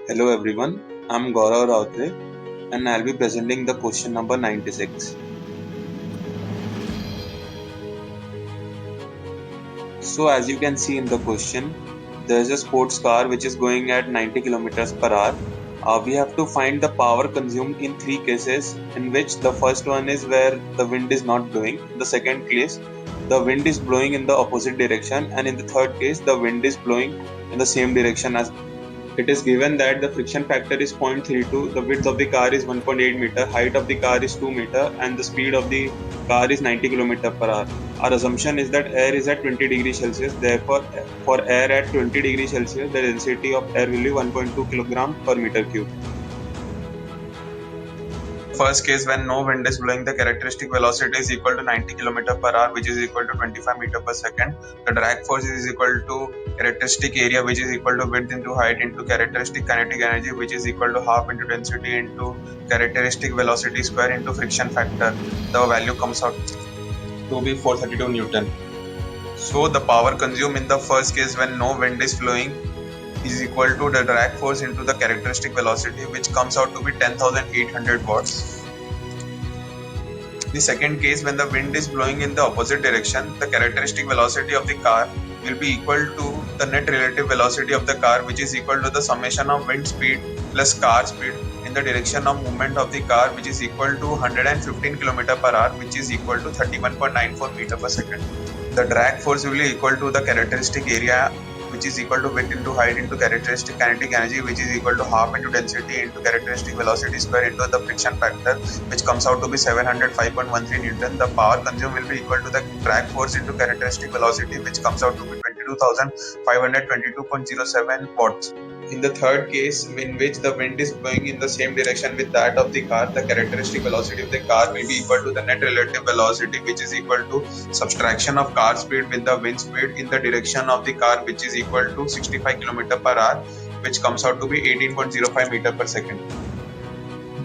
Hello everyone, I'm Gaurav Rautre and I'll be presenting the question number 96. So as you can see in the question, there's a sports car which is going at 90 kilometers per hour. We have to find the power consumed in three cases, in which the first one is where the wind is not blowing. In the second case, the wind is blowing in the opposite direction, and in the third case, the wind is blowing in the same direction as. It is given that the friction factor is 0.32, the width of the car is 1.8 meter, height of the car is 2 meter, and the speed of the car is 90 kilometer per hour. Our assumption is that air is at 20 degrees Celsius. Therefore, for air at 20 degrees Celsius, the density of air will be 1.2 kilogram per meter cube. First case, when no wind is blowing, the characteristic velocity is equal to 90 km per hour, which is equal to 25 meter per second. The drag force is equal to characteristic area, which is equal to width into height into characteristic kinetic energy, which is equal to half into density into characteristic velocity square into friction factor. The value comes out to be 432 Newton. So the power consumed in the first case when no wind is flowing is equal to the drag force into the characteristic velocity, which comes out to be 10,800 watts. The second case, when the wind is blowing in the opposite direction, the characteristic velocity of the car will be equal to the net relative velocity of the car, which is equal to the summation of wind speed plus car speed in the direction of movement of the car, which is equal to 115 km per hour, which is equal to 31.94 meter per second. The drag force will be equal to the characteristic area, which is equal to width into height into characteristic kinetic energy, which is equal to half into density into characteristic velocity square into the friction factor, which comes out to be 705.13 Newton. The power consumed will be equal to the drag force into characteristic velocity, which comes out to be 22,522.07 watts. In the third case, in which the wind is blowing in the same direction with that of the car, the characteristic velocity of the car will be equal to the net relative velocity, which is equal to subtraction of car speed with the wind speed in the direction of the car, which is equal to 65 km per hour, which comes out to be 18.05 meter per second.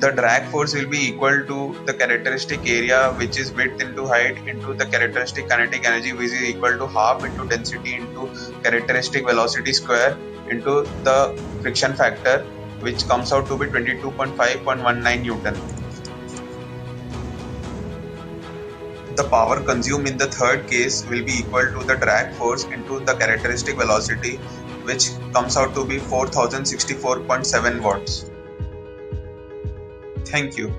The drag force will be equal to the characteristic area, which is width into height into the characteristic kinetic energy, which is equal to half into density into characteristic velocity square into the friction factor, which comes out to be 22.5.19 Newton. The power consumed in the third case will be equal to the drag force into the characteristic velocity, which comes out to be 4064.7 watts. Thank you.